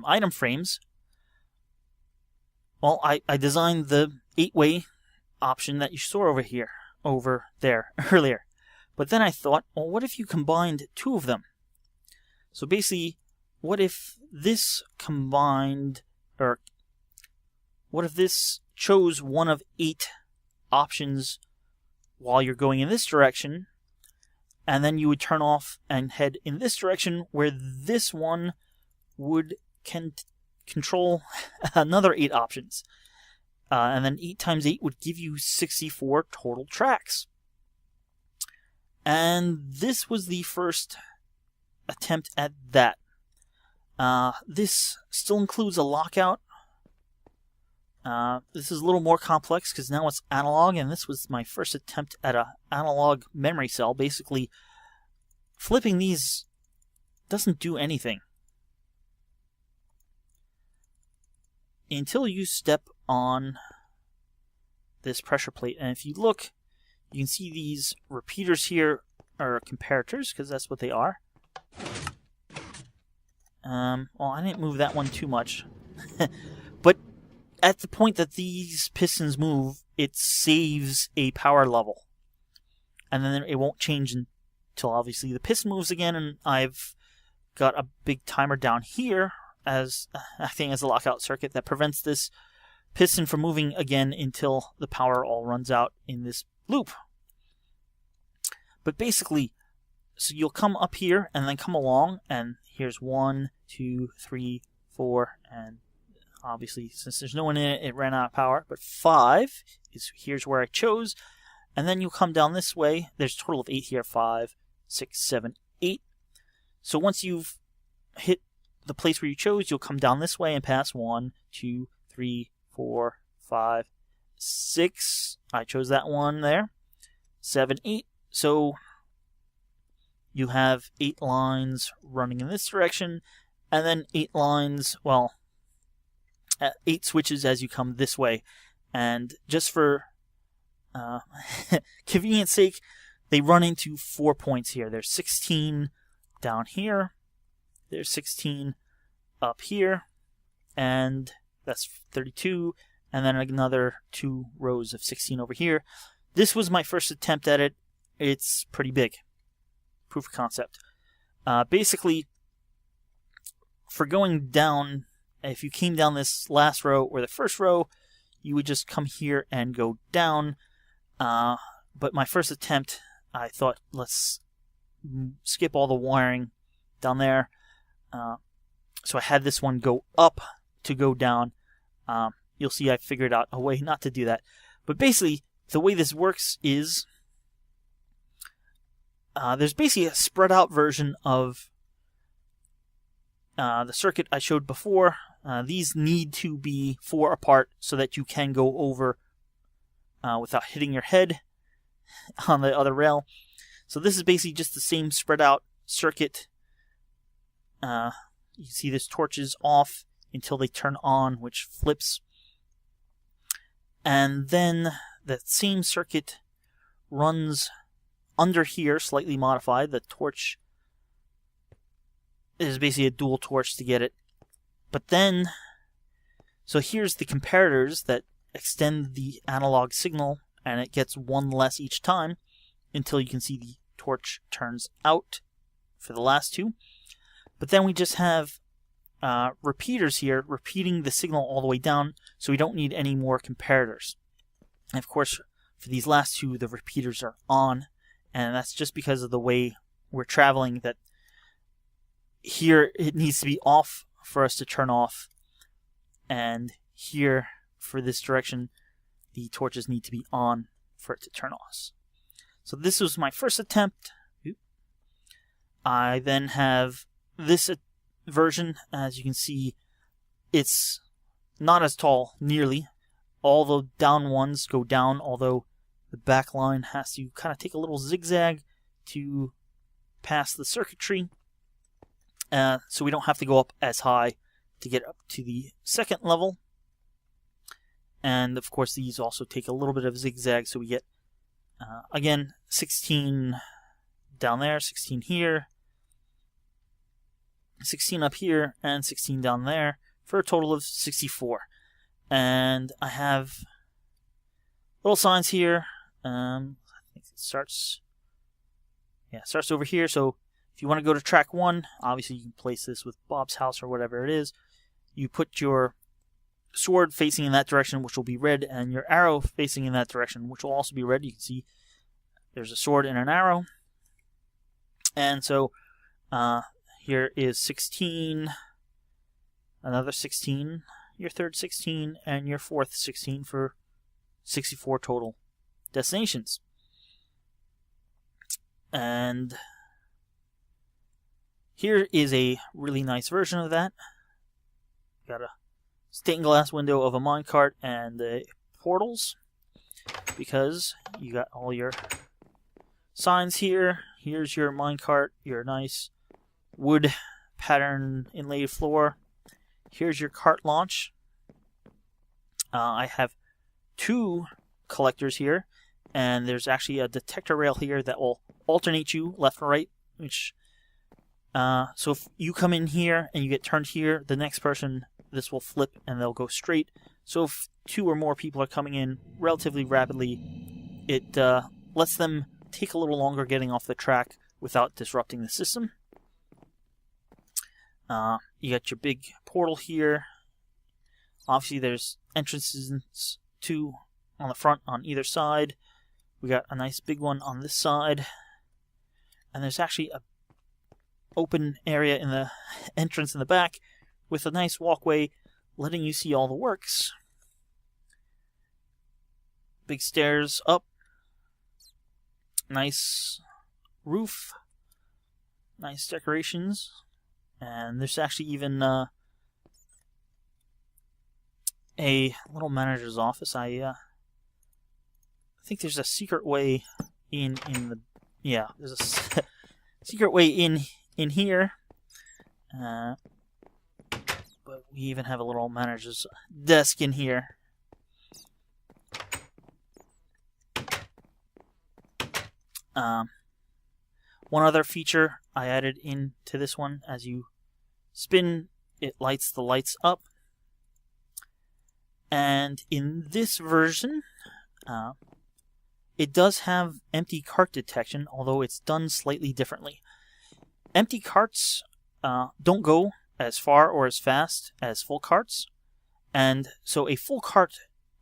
item frames, well, I designed the 8-way option that you saw over there earlier. But then I thought, well, what if you combined two of them? So basically, what if this chose one of 8 options while you're going in this direction, and then you would turn off and head in this direction, where this one would control another 8 options. And then 8 times 8 would give you 64 total tracks. And this was the first attempt at that. This still includes a lockout. This is a little more complex because now it's analog, and this was my first attempt at an analog memory cell. Basically, flipping these doesn't do anything until you step on this pressure plate. And if you look, you can see these repeaters here are comparators, because that's what they are. Well, I didn't move that one too much. But at the point that these pistons move, it saves a power level. And then it won't change until obviously the piston moves again, and I've got a big timer down here as acting as a lockout circuit that prevents this piston from moving again until the power all runs out in this loop. But basically, so you'll come up here and then come along, and here's 1, 2, 3, 4, and obviously since there's no one in it, it ran out of power. But 5 is here's where I chose, and then you'll come down this way. There's a total of 8 here: 5, 6, 7, 8. So once you've hit the place where you chose, you'll come down this way and pass 1, 2, 3, 4, 5, 6. I chose that one there. 7, 8. So you have 8 lines running in this direction, and then 8 lines, 8 switches as you come this way. And just for convenience sake, they run into 4 points here. There's 16 down here, there's 16 up here, and that's 32, and then another 2 rows of 16 over here. This was my first attempt at it. It's pretty big. Proof of concept. Basically, for going down, if you came down this last row or the first row, you would just come here and go down. But my first attempt, I thought, let's skip all the wiring down there. So I had this one go up to go down. You'll see I figured out a way not to do that. But basically, the way this works is there's basically a spread out version of the circuit I showed before. These need to be 4 apart so that you can go over without hitting your head on the other rail. So this is basically just the same spread out circuit. You can see this torch is off until they turn on, which flips. And then that same circuit runs under here, slightly modified. The torch is basically a dual torch to get it. But then, so here's the comparators that extend the analog signal, and it gets 1 less each time until you can see the torch turns out for the last 2. But then we just have repeaters here repeating the signal all the way down, so we don't need any more comparators. And of course, for these last 2, the repeaters are on, and that's just because of the way we're traveling, that here it needs to be off for us to turn off, and here for this direction the torches need to be on for it to turn off. So this was my first attempt. I then have this version. As you can see, it's not as tall nearly. All the down ones go down, although the back line has to kind of take a little zigzag to pass the circuitry. So we don't have to go up as high to get up to the second level. And of course these also take a little bit of zigzag, so we get again 16 down there, 16 here, 16 up here, and 16 down there, for a total of 64. And I have little signs here. I think it starts over here. So if you want to go to track 1, obviously you can place this with Bob's house or whatever it is. You put your sword facing in that direction, which will be red, and your arrow facing in that direction, which will also be red. You can see there's a sword and an arrow. And so here is 16, another 16, your third 16, and your fourth 16 for 64 total destinations. And here is a really nice version of that. Got a stained glass window of a minecart and portals, because you got all your signs here. Here's your minecart, your nice wood pattern inlaid floor. Here's your cart launch. I have 2 collectors here, and there's actually a detector rail here that will alternate you left and right, which so if you come in here and you get turned here, the next person, this will flip and they'll go straight. So if 2 or more people are coming in relatively rapidly, it lets them take a little longer getting off the track without disrupting the system. You got your big portal here. Obviously there's entrances 2 on the front on either side. We got a nice big one on this side. And there's actually a open area in the entrance in the back with a nice walkway letting you see all the works. Big stairs up. Nice roof. Nice decorations. And there's actually even a little manager's office. I think there's a secret way in the... Yeah, there's a secret way in here. But we even have a little manager's desk in here. One other feature I added into this one: as you spin, it lights the lights up. And in this version, it does have empty cart detection, although it's done slightly differently. Empty carts don't go as far or as fast as full carts, and so a full cart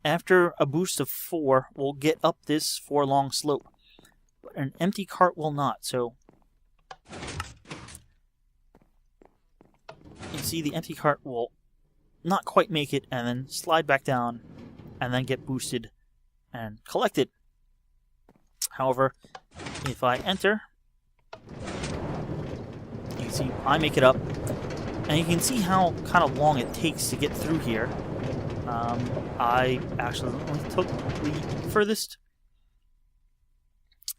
after a boost of 4 will get up this 4-long slope, but an empty cart will not. So you see the empty cart will not quite make it and then slide back down and then get boosted and collected. However, if I enter, you can see I make it up And you can see how kind of long it takes to get through here. I actually took the furthest.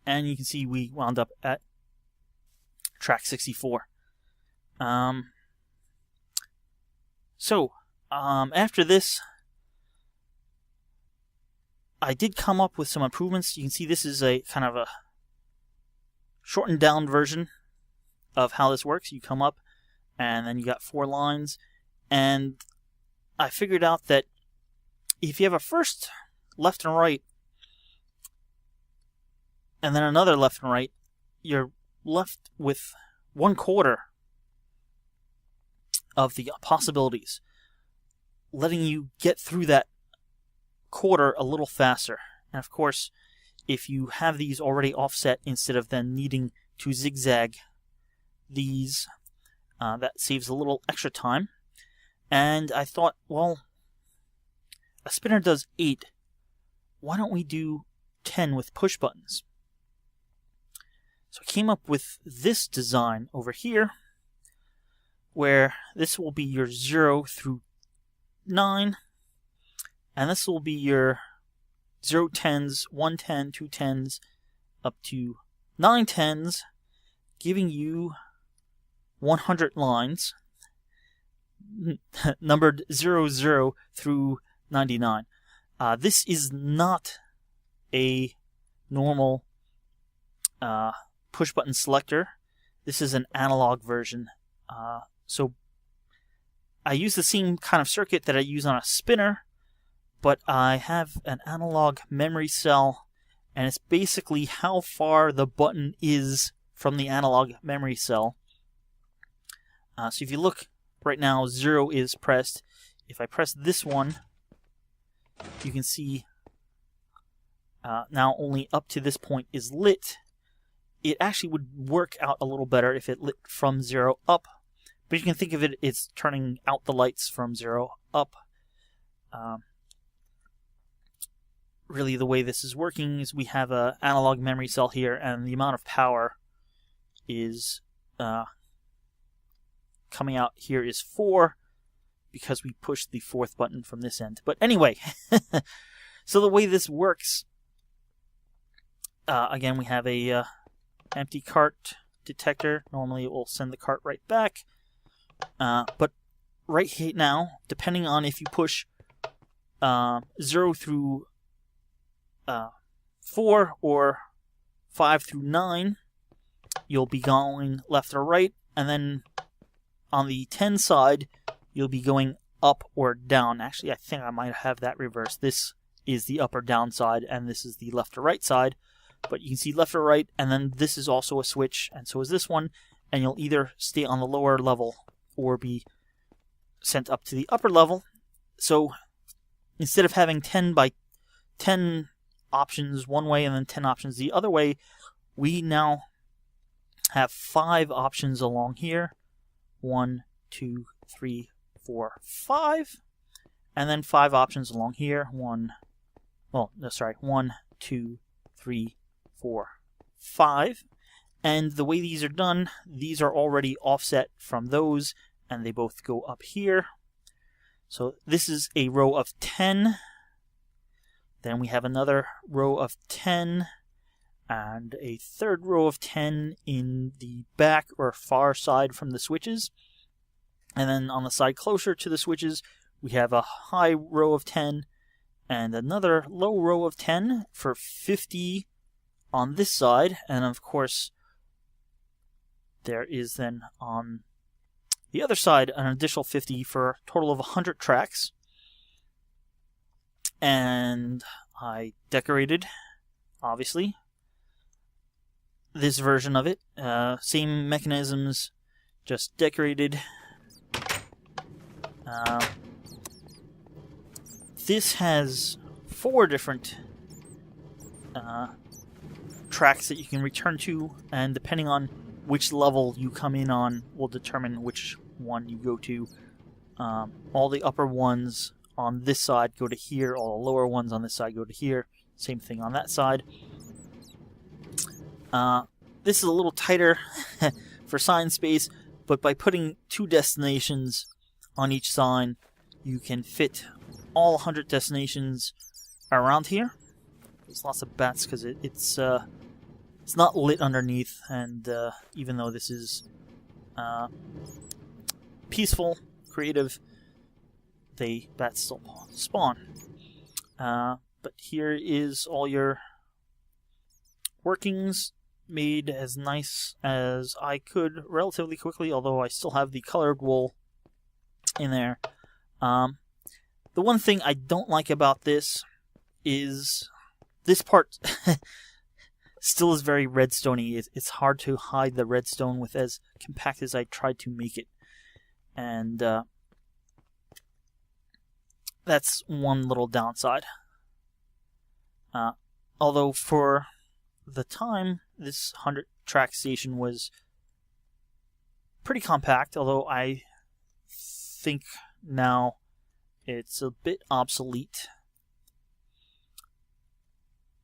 And you can see we wound up at track 64. After this, I did come up with some improvements. You can see this is a kind of a shortened down version of how this works. You come up, and then you got 4 lines. And I figured out that if you have a first left and right, and then another left and right, you're left with 1/4 of the possibilities, letting you get through that quarter a little faster. And of course, if you have these already offset, instead of then needing to zigzag these, that saves a little extra time. And I thought, well, a spinner does 8. Why don't we do 10 with push buttons? So I came up with this design over here, where this will be your 0 through 9, and this will be your 0 10s, 1 10, 2 10s, up to 9 10s, giving you 100 lines, numbered 00 through 99. This is not a normal push button selector. This is an analog version. So I use the same kind of circuit that I use on a spinner, but I have an analog memory cell, and it's basically how far the button is from the analog memory cell. So if you look right now, 0 is pressed. If I press this one, you can see now only up to this point is lit. It actually would work out a little better if it lit from 0 up, but you can think of it as turning out the lights from 0 up. Really, the way this is working is we have an analog memory cell here, and the amount of power is coming out here is 4, because we pushed the 4th button from this end. But anyway, so the way this works, again, we have a empty cart detector. Normally it will send the cart right back. But right here now, depending on if you push 0 through 4 or 5 through 9, you'll be going left or right. And then on the 10 side, you'll be going up or down. Actually, I think I might have that reversed. This is the up or down side, and this is the left or right side. But you can see left or right, and then this is also a switch, and so is this one. And you'll either stay on the lower level or be sent up to the upper level. So instead of having 10 by 10 options one way and then 10 options the other way, we now have 5 options along here. 1, 2, 3, 4, 5. And then 5 options along here. 1, 2, 3, 4, 5. And the way these are done, these are already offset from those, and they both go up here. So this is a row of 10. Then we have another row of 10, and a third row of 10 in the back or far side from the switches. And then on the side closer to the switches, we have a high row of 10 and another low row of 10 for 50 on this side. And of course, there is then on the other side an additional 50 for a total of 100 tracks. And I decorated, obviously, this version of it. Same mechanisms, just decorated. This has 4 different tracks that you can return to, and depending on which level you come in on will determine which one you go to. All the upper ones on this side go to here, all the lower ones on this side go to here. Same thing on that side. This is a little tighter for sign space, but by putting 2 destinations on each sign, you can fit all 100 destinations around here. There's lots of bats because it's not lit underneath, and even though this is peaceful, creative, bats still spawn. But here is all your workings, made as nice as I could relatively quickly, although I still have the colored wool in there. The one thing I don't like about this is this part still is very redstone-y. It's hard to hide the redstone with as compact as I tried to make it. And that's one little downside. Although for the time, this 100-track station was pretty compact, although I think now it's a bit obsolete.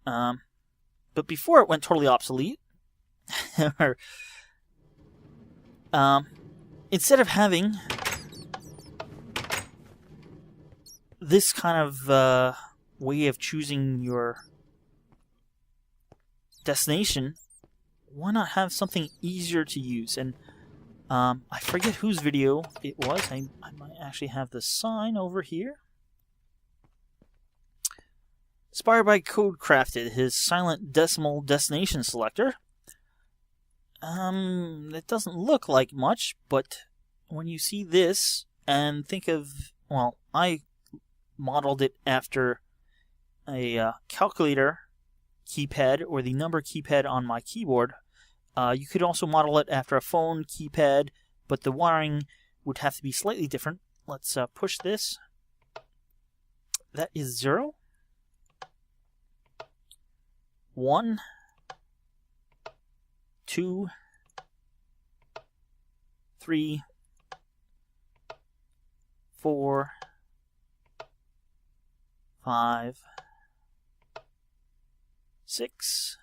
But before it went totally obsolete, instead of having this kind of way of choosing your destination, why not have something easier to use? And I forget whose video it was. I might actually have the sign over here. Inspired by Codecrafted, his silent decimal destination selector. It doesn't look like much, but when you see this and think of, well, I modeled it after a calculator keypad or the number keypad on my keyboard. You could also model it after a phone keypad, but the wiring would have to be slightly different. Let's push this. That is 0. 1, 2, 3, 4, 5, 6,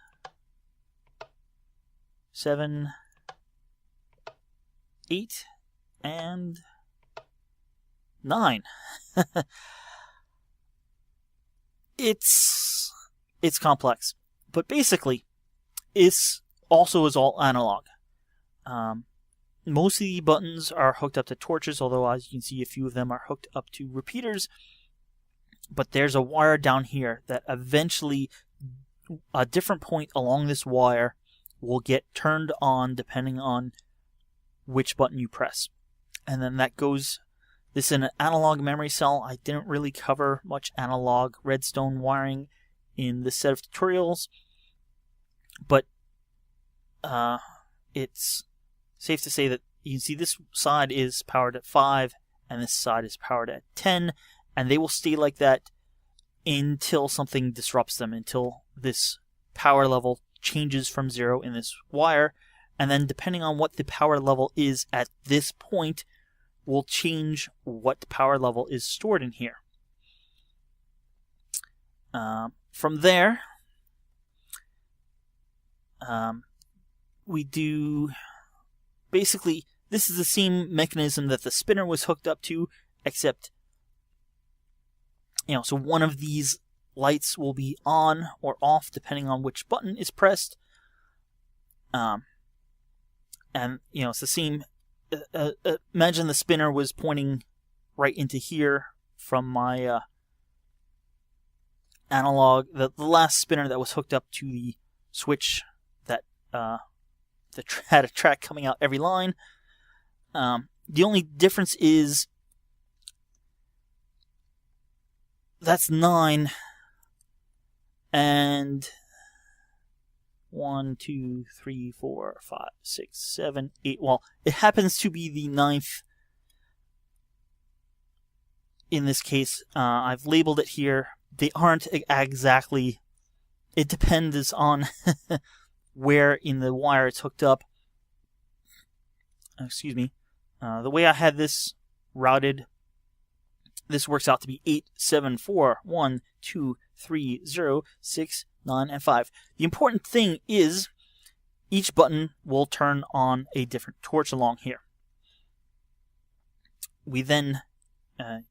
7, 8, and 9. It's complex. But basically, this also is all analog. Most of the buttons are hooked up to torches, although as you can see, a few of them are hooked up to repeaters. But there's a wire down here that eventually, a different point along this wire will get turned on depending on which button you press. And then that goes, this is an analog memory cell. I didn't really cover much analog redstone wiring in this set of tutorials, but it's safe to say that you can see this side is powered at 5 and this side is powered at 10, and they will stay like that until something disrupts them, until this power level changes from 0 in this wire, and then depending on what the power level is at this point will change what power level is stored in here. From there, we do basically, this is the same mechanism that the spinner was hooked up to, except, so one of these lights will be on or off depending on which button is pressed. And, it's the same. Imagine the spinner was pointing right into here from my analog, the last spinner that was hooked up to the switch that had a track coming out every line. The only difference is that's 9 and 1, 2, 3, 4, 5, 6, 7, 8. Well, it happens to be the 9th in this case. I've labeled it here. They aren't exactly, it depends on where in the wire it's hooked up. Excuse me. The way I had this routed, this works out to be 8, 7, 4, 1, 2, 3, 0, 6, 9, and 5. The important thing is each button will turn on a different torch along here. we then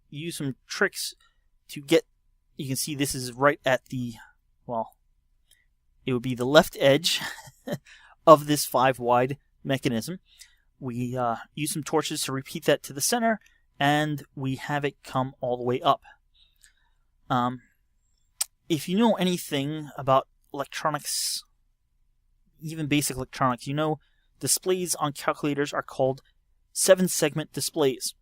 use some tricks to get, you can see this is right at the, well, it would be the left edge of this 5 wide mechanism. We use some torches to repeat that to the center, and we have it come all the way up. If you know anything about electronics, even basic electronics, you know displays on calculators are called 7-segment displays.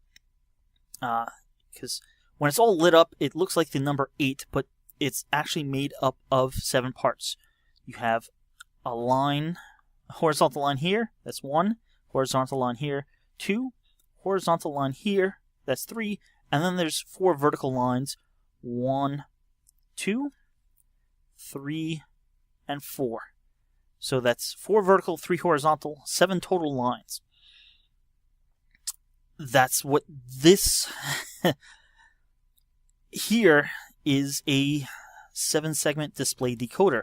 Because when it's all lit up, it looks like the number 8, but it's actually made up of 7 parts. You have a line, a horizontal line here, that's 1, horizontal line here, 2, horizontal line here, that's 3, and then there's 4 vertical lines, 1, 2, 3, and 4. So that's 4 vertical, 3 horizontal, 7 total lines. That's what this here is, a 7-segment display decoder.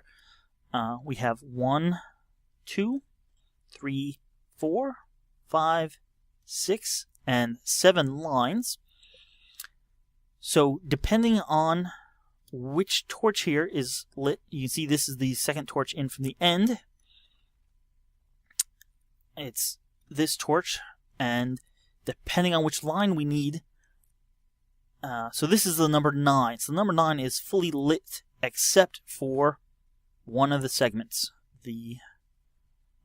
We have 1, 2, 3, 4, 5, 6, and 7 lines. So depending on which torch here is lit, you can see this is the second torch in from the end. It's this torch, and depending on which line we need, so this is the number 9. So the number 9 is fully lit except for one of the segments.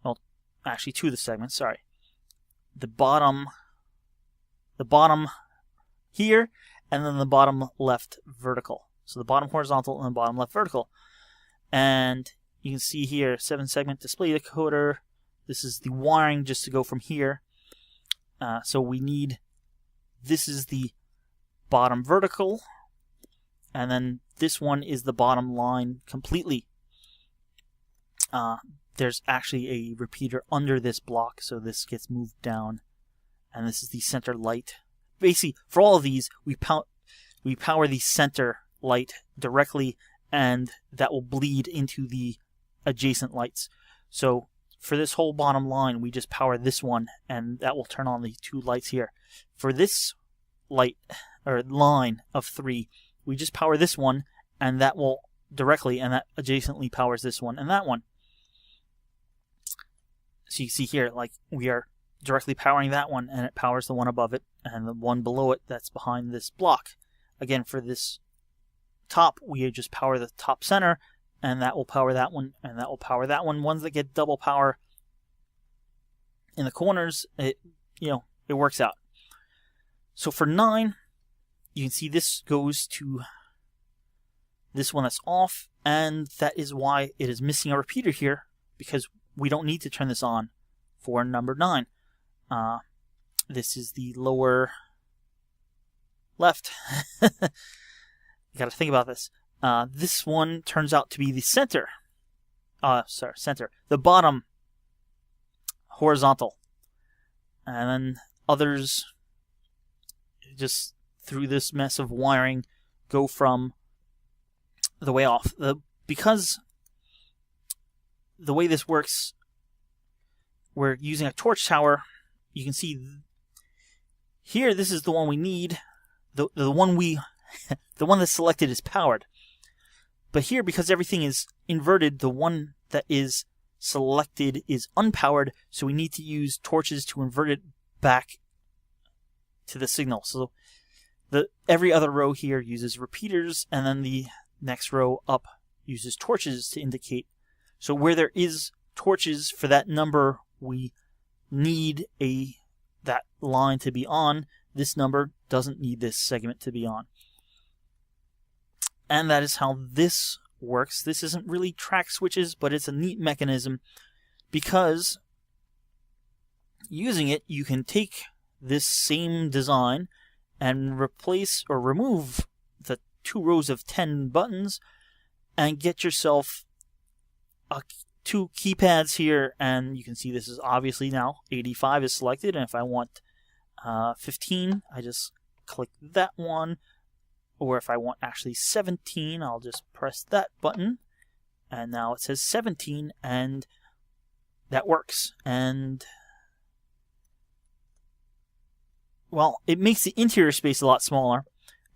Well, actually 2 of the segments, sorry. The bottom here, and then the bottom left vertical. So the bottom horizontal and the bottom left vertical. And you can see here, 7-segment display decoder. This is the wiring just to go from here. So we need, this is the bottom vertical, and then this one is the bottom line completely. There's actually a repeater under this block, so this gets moved down, and this is the center light. Basically, for all of these, we power the center light directly, and that will bleed into the adjacent lights. So for this whole bottom line, we just power this one, and that will turn on the 2 lights here. For this light, or line of 3, we just power this one, and that will directly, and that adjacently powers this one and that one. So you see here, like, we are directly powering that one, and it powers the one above it, and the one below it that's behind this block. Again, for this top, we just power the top center, and that will power that one, and that will power that one. Ones that get double power in the corners, it works out. So for 9, you can see this goes to this one that's off, and that is why it is missing a repeater here, because we don't need to turn this on for number 9. This is the lower left. You got to think about this. This one turns out to be the center. Center. The bottom horizontal. And then others, just through this mess of wiring, go from the way off. Because the way this works, we're using a torch tower. You can see here, this is the one we need. The one that's selected is powered. But here, because everything is inverted, the one that is selected is unpowered, so we need to use torches to invert it back to the signal. So every other row here uses repeaters, and then the next row up uses torches to indicate. So where there is torches for that number we need that line to be on, this number doesn't need this segment to be on. And that is how this works. This isn't really track switches, but it's a neat mechanism, because using it, you can take this same design and replace or remove the 2 rows of 10 buttons and get yourself 2 keypads here, and you can see this is obviously now 85 is selected, and if I want 15, I just click that one. Or if I want actually 17, I'll just press that button, and now it says 17, and that works. And well, it makes the interior space a lot smaller,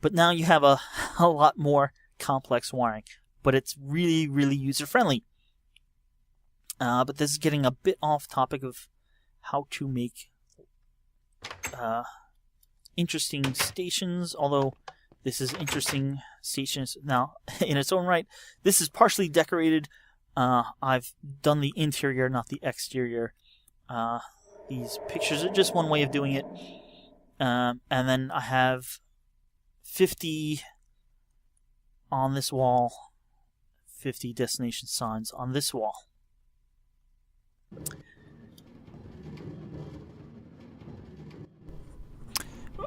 but now you have a lot more complex wiring. But it's really, really user-friendly. But this is getting a bit off topic of how to make interesting stations, although this is interesting stations now in its own right. This is partially decorated. I've done the interior, not the exterior. These pictures are just one way of doing it. And then I have 50 on this wall, 50 destination signs on this wall.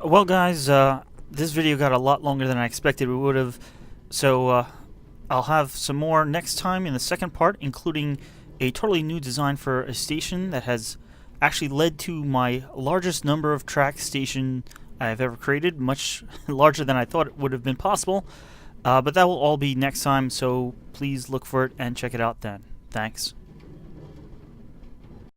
Well, guys, this video got a lot longer than I expected it would have, so I'll have some more next time in the second part, including a totally new design for a station that has actually led to my largest number of track station I've ever created, much larger than I thought it would have been possible. But that will all be next time, so please look for it and check it out then. Thanks.